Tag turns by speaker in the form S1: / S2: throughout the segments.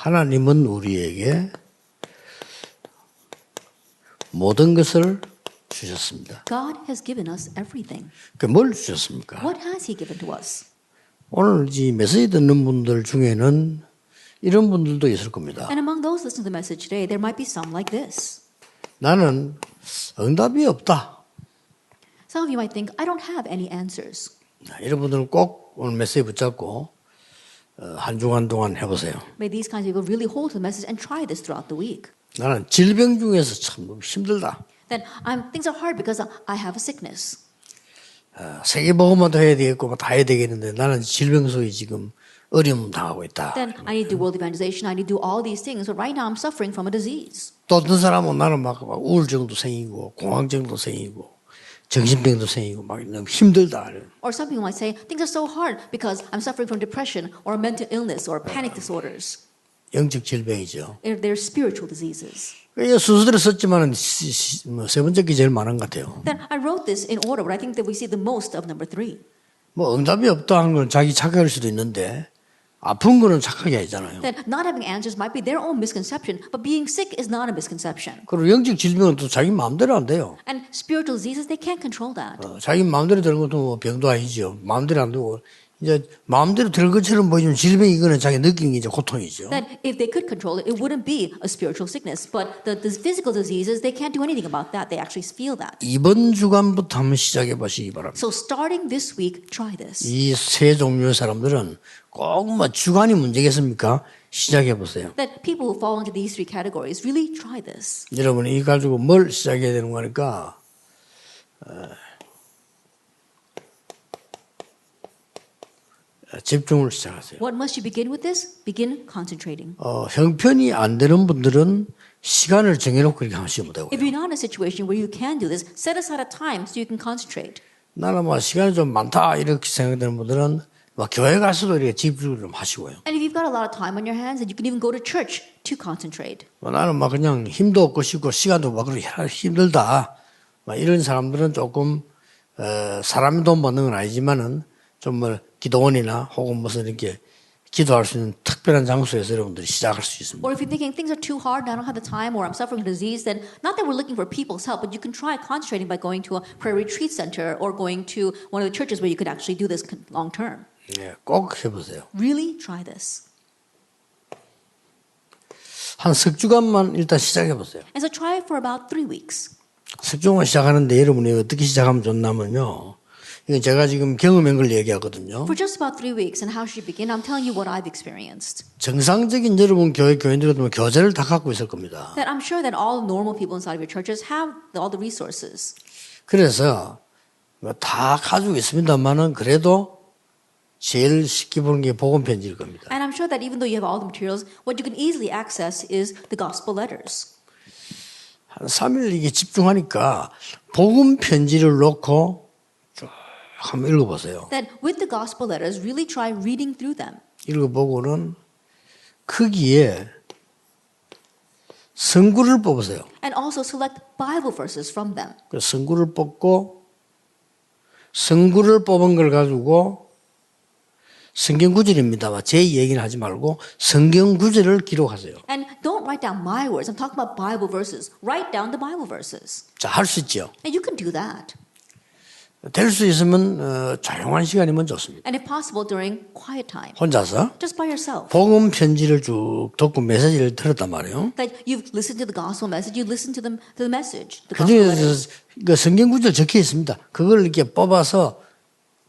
S1: 하나님은 우리에게 모든 것을 주셨습니다.
S2: God has given us everything.
S1: 뭘 주셨습니까?
S2: What has He given to us?
S1: 오늘 이 메시지 듣는 분들 중에는 이런 분들도 있을 겁니다.
S2: And among those listening to the message today, there might be some like this.
S1: 나는 응답이 없다.
S2: Some of you might think, I don't have any answers.
S1: 이런 분들은 꼭 오늘 메시지 붙잡고 한 주간 동안 해보세요.
S2: May these kinds of people really hold to the message and try this throughout the week.
S1: 나는 질병 중에서 참 힘들다.
S2: Then things are hard because I have a sickness.
S1: 세계보고만도 해야 되겠고 다 해야 되겠는데 나는 질병 속에 지금 어려움 당하고 있다.
S2: Then I need to do world evangelization. I need to do all these things. But right now I'm suffering from a disease.
S1: 또 어떤 사람은 나는 막 우울증도 생기고 공황증도 생기고 정신병도 생기고 막 너무 힘들다.
S2: Or some people might say things are so hard because I'm suffering from depression or mental illness or panic disorders.
S1: 영적 질병이죠.
S2: They're spiritual diseases.
S1: 순서대로 썼지만은 세 번째 게 제일 많은 것 같아요.
S2: Then I wrote this in order, but I think that we see the most of number 3.
S1: 뭐 응답이 없다 하는 건 자기 착각일 수도 있는데 아픈 거는 착각이 아니잖아요.
S2: That not having answers might be their own misconception, but being sick is not a misconception.
S1: 그리고 영적 질병은 또 자기 마음대로 안 돼요.
S2: And spiritual diseases, they can't control that.
S1: 자기 마음대로 되는 것도 뭐 병도 아니죠. 마음대로 안 되고 이제 마음대로 될 것처럼 보이지만 질병이 이거는 자기 느끼는 게 이제 고통이죠.
S2: That if they could control it, it wouldn't be a spiritual sickness. But the physical diseases, they can't do anything about that. They actually feel that.
S1: 이번 주간부터 한번 시작해 보시기 바랍니다.
S2: So starting this week, try this.
S1: 이 세 종류의 사람들은 꼭 뭐 주관이 문제겠습니까? 시작해 보세요.
S2: That people who fall into these 3 categories, really try this.
S1: 여러분 이 가지고 뭘 시작해야 되는 거니까 집중을 시작하세요.
S2: What must you begin with this? Begin concentrating.
S1: 형편이 안 되는 분들은 시간을 정해놓고 이렇게 하시면 되고요.
S2: If you're not in a situation where you can do this, set aside a time so you can concentrate.
S1: 나는 뭐 시간이 좀 많다 이렇게 생각되는 분들은 막 교회 가서도 이렇게 집중을 좀 하시고요.
S2: And if you've got a lot of time on your hands, then you can even go to church to concentrate.
S1: 나는 막 그냥 힘도 없고 싶고 시간도 막 그렇게 힘들다. 막 이런 사람들은 조금 사람이 돈 받는 건 아니지만은 좀 뭐 기도원이나 혹은 무슨 이렇게 기도할 수 있는 특별한 장소에서 여러분들이 시작할 수 있습니다.
S2: Or if you're thinking things are too hard, I don't have the time, or I'm suffering a disease, then not that we're looking for people's help, but you can try concentrating by going to a prayer retreat center or going to one of the churches where you could actually do this long term.
S1: 네, 꼭 해보세요.
S2: Really try this.
S1: 한 석 주간만 일단 시작해 보세요.
S2: And so try it for about 3 weeks.
S1: 석 주간 시작하는데 여러분이 어떻게 시작하면 좋냐면요. 이건 제가 지금 경험한 걸 얘기하거든요.
S2: For just about 3 weeks, and how should you begin? I'm telling you what I've experienced.
S1: 정상적인 여러분 교인들은 교재를 다 갖고 있을 겁니다.
S2: That I'm sure that all normal people inside of your churches have all the resources.
S1: 그래서 다 가지고 있습니다만은 그래도 제일 쉽게 보는 게 복음 편지일 겁니다.
S2: And I'm sure that even though you have all the materials, what you can easily access is the gospel letters.
S1: 한 3일 이게 집중하니까 복음 편지를 놓고 쭉 한번 읽어보세요.
S2: That with the gospel letters, really try reading through them.
S1: 읽어보고는 거기에 성구를 뽑으세요.
S2: And also select Bible verses from them.
S1: 그 성구를 뽑고 성구를 뽑은 걸 가지고 성경 구절입니다만 제 얘기는 하지 말고 성경 구절을 기록하세요.
S2: And don't write down my words. I'm talking about Bible verses. Write down the Bible verses.
S1: 자, 할 수 있죠.
S2: And you can do that.
S1: 될 수 있으면 조용한 시간이면 좋습니다.
S2: And if possible, during quiet time.
S1: 혼자서
S2: Just by yourself.
S1: 복음 편지를 쭉 듣고 메시지를 들었단 말이에요.
S2: That you've listened to the gospel message, you listen to the message. The
S1: 그
S2: gospel letters.
S1: 중에서 그 성경 구절 적혀 있습니다. 그걸 이렇게 뽑아서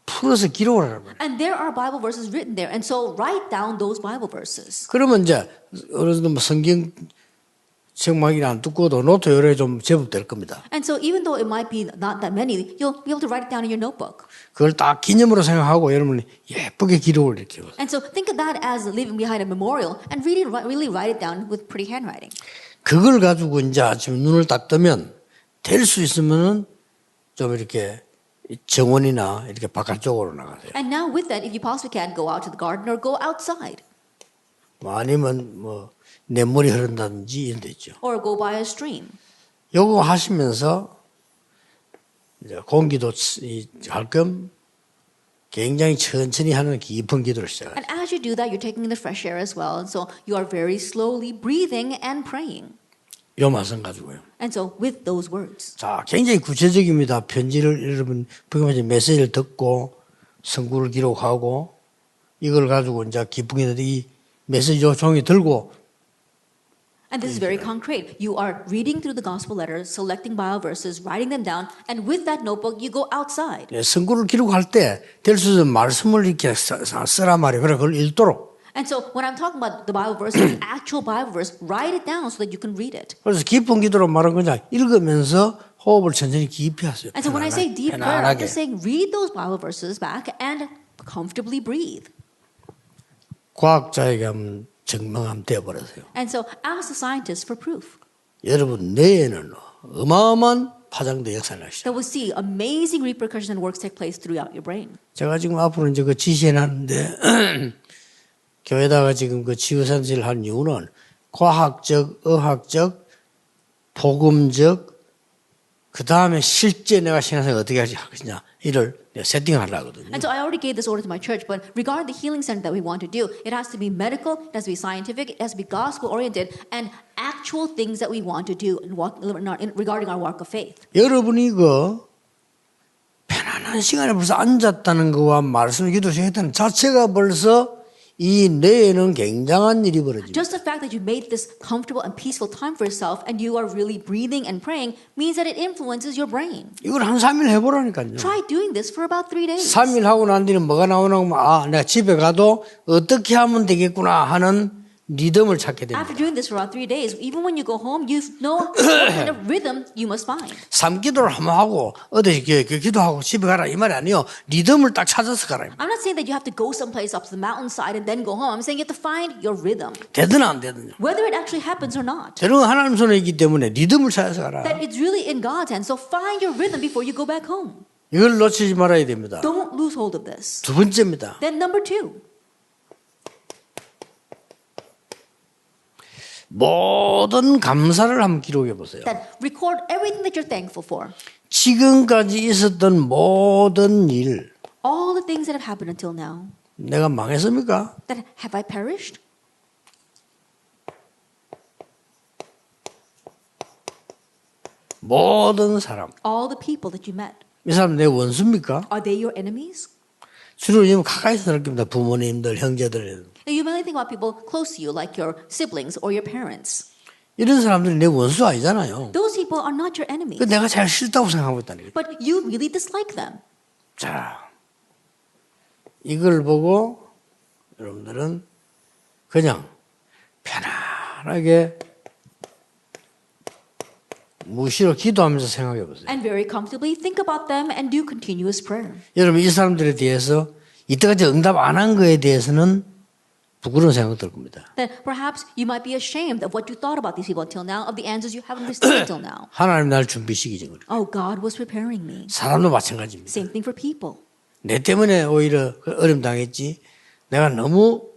S1: 풀어서 기록을 하는 거예요.
S2: And there are Bible verses written there. And so write down those Bible verses.
S1: 그러면 이제 어느 정도 성경 책막이 안 두꺼워도 노트 요래 좀 제법 될 겁니다.
S2: And so even though it might be not that many, you'll be able to write it down in your notebook.
S1: 그걸 딱 기념으로 생각하고 여러분이 예쁘게 기록을 이렇게 해요.
S2: And so think of that as leaving behind a memorial and really write it down with pretty handwriting.
S1: 그걸 가지고 이제 아침에 눈을 딱 뜨면 될 수 있으면은 좀 이렇게 정원이나 이렇게 바깥쪽으로 나가세요.
S2: And now with that, if you possibly can, go out to the garden or go outside.
S1: 아니면 뭐 냇물이 흐른다든지 이런 데 있죠.
S2: Or go by a stream.
S1: 요거 하시면서 이제 공기도 할 겸 굉장히 천천히 하는 깊은 기도를 시작해요.
S2: And as you do that, you're taking in the fresh air as well. And so you are very slowly breathing and praying.
S1: 요 말씀 가지고요.
S2: And so with those words.
S1: 자, 굉장히 구체적입니다. 편지를 여러분 부모님 메시지를 듣고 성구를 기록하고 이걸 가지고 이제 기쁘게 이 메시지 종이 들고
S2: And this is very concrete. You are reading through the gospel letters, selecting Bible verses, writing them down, and with that notebook, you go outside.
S1: 성구를 기록할 때 될 수 있는 말씀을 이렇게 쓰라 말이에요. 그래 그걸 읽도록.
S2: And so when I'm talking about the Bible verse, the actual Bible verse, write it down so that you can read it.
S1: 그래서 깊은 기도로 말한 거냐 읽으면서 호흡을 천천히 깊이 하세요.
S2: And so when I say deep prayer, I'm just saying read those Bible verses back and comfortably breathe.
S1: 과학자에게 한번 증명하면 되어버렸어요.
S2: And so ask the scientists for proof.
S1: 여러분 뇌에는 어마어마한 파장도 역사를 하시죠.
S2: That will see amazing repercussions and works take place throughout your brain.
S1: 제가 지금 앞으로 이제 그 지시해놨는데 교회다가 지금 그 치유센터를 한 이유는 과학적, 의학적, 복음적, 그 다음에 실제 내가 신앙생활 어떻게 하겠냐 이를 세팅을 하려거든요.
S2: And so I already gave this order to my church, but regarding the healing center that we want to do, it has to be medical, it has to be scientific, it has to be gospel oriented, and actual things that we want to do regarding our walk of faith.
S1: 여러분이 그 편안한 시간에 벌써 앉았다는 거와 말씀을 기도 시작했다는 자체가 벌써 이 뇌에는 굉장한 일이 벌어집니다.
S2: Just the fact that you made this comfortable and peaceful time for yourself and you are really breathing and praying means that it influences your brain.
S1: 이걸 한 3일 해보라니까요.
S2: Try doing this for about 3 days.
S1: 3일 하고 난 뒤는 뭐가 나오나 하면 아, 내가 집에 가도 어떻게 하면 되겠구나 하는 리듬을 찾게 됩니다.
S2: After doing this for about 3 days, even when you go home, you know what kind of rhythm you must find.
S1: 삼기도를 한번 하고 어디 기도하고 집에 가라 이 말이 아니에요. 리듬을 딱 찾아서 가라.
S2: I'm not saying that you have to go someplace up to the mountainside and then go home. I'm saying you have to find your rhythm.
S1: 되든 안 되든.
S2: Whether it actually happens or not.
S1: 저는 하나님 손에 있기 때문에 리듬을 찾아서 가라.
S2: That it's really in God's hands. So find your rhythm before you go back home.
S1: 이걸 놓치지 말아야 됩니다.
S2: Don't lose hold of this.
S1: 두 번째입니다.
S2: Then number 2.
S1: 모든 감사를 한번 기록해 보세요.
S2: That record everything that you're thankful for.
S1: 지금까지 있었던 모든 일
S2: All the things that have happened until now.
S1: 내가 망했습니까?
S2: That have I perished?
S1: 모든 사람
S2: All the people that you met.
S1: 이 사람 내 원수입니까?
S2: Are they your enemies?
S1: 주로 이제 가까이서 느낍니다. 부모님들, 형제들.
S2: Now, you mainly think about people close to you, like your siblings or your parents.
S1: 이런 사람들이 내 원수 아니잖아요.
S2: Those people are not your enemies.
S1: 그 내가 잘 싫다고 생각하고 있다는 거죠.
S2: But you really dislike them.
S1: 자, 이걸 보고 여러분들은 그냥 편안하게 무시로 기도하면서 생각해 보세요.
S2: And very comfortably think about them and do continuous prayer.
S1: 여러분 이 사람들에 대해서 이때까지 응답 안 한 거에 대해서는 부끄러운 생각 들 겁니다.
S2: That perhaps you might be ashamed of what you thought about these people until now, of the answers you haven't received until now.
S1: 하나님 날 준비시키지 그래요.
S2: Oh, God was preparing me.
S1: 사람도 마찬가지입니다.
S2: Same thing for people.
S1: 내 때문에 오히려 어려움 당했지. 내가 너무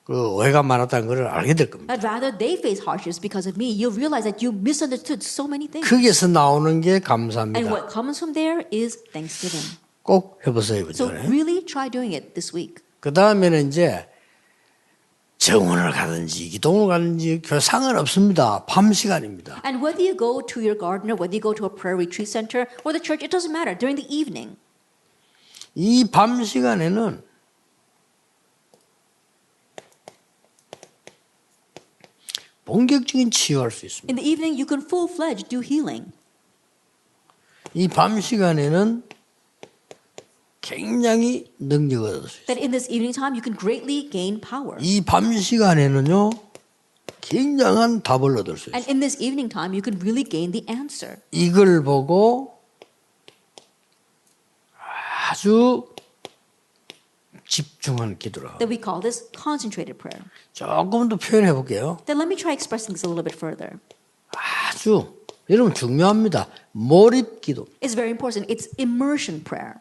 S1: 그 오해가 많았다는 걸 알게 될 겁니다.
S2: I'd rather they face hardships because of me. You'll realize that you misunderstood so many things.
S1: 거기에서 나오는 게
S2: And
S1: 감사합니다.
S2: what comes from there is thanksgiving.
S1: 꼭 해보세요 이번
S2: So
S1: 주에.
S2: really try doing it this week.
S1: 그 다음에는 이제 정원을 가든지 기도를 가든지 별 상관없습니다. 밤 시간입니다.
S2: And whether you go to your garden or whether you go to a prayer retreat center or the church, it doesn't matter. During the evening,
S1: 이 밤 시간에는 본격적인 치유할 수 있습니다.
S2: in the evening you can full-fledged do healing.
S1: 이 밤 시간에는 굉장히 능력을 얻을 수 있어요.
S2: That in this evening time you can greatly gain power.
S1: 이 밤 시간에는요 굉장한 답을 얻을 수 있어요.
S2: And in this evening time you can really gain the answer.
S1: 이걸 보고 아주 집중한 기도를 하고
S2: That we call this concentrated prayer.
S1: 조금 더 표현해 볼게요.
S2: Then let me try expressing this a little bit further.
S1: 아주 여러분 중요합니다. 몰입 기도.
S2: It's very important. It's immersion prayer.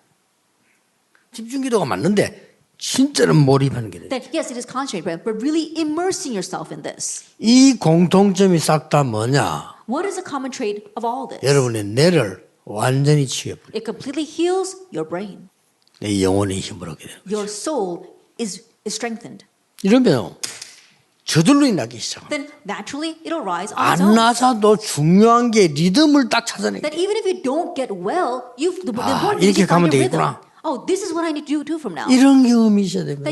S1: 집중 기도가 맞는데 진짜는 몰입하는 게 돼요.
S2: That yes, it is concentrated prayer, but really immersing yourself in this.
S1: 이 공통점이 싹 다 뭐냐?
S2: What is the common trait of all this?
S1: 여러분의 뇌를 완전히 치유해 버려요.
S2: It completely heals your brain.
S1: 내 영혼이 힘을 얻게 되는 거죠.
S2: your soul is strengthened.
S1: 이러면 저절로 나기 시작합니다.
S2: Then naturally it'll rise on its
S1: 안
S2: own.
S1: 나서도 중요한 게 리듬을 딱 찾아내.
S2: That even if you don't get well, the important thing
S1: 이렇게
S2: is to find
S1: 가면
S2: your rhythm.
S1: 되겠구나.
S2: Oh, this is what I need to do from now.
S1: 이런 경험이 있어야 됩니다.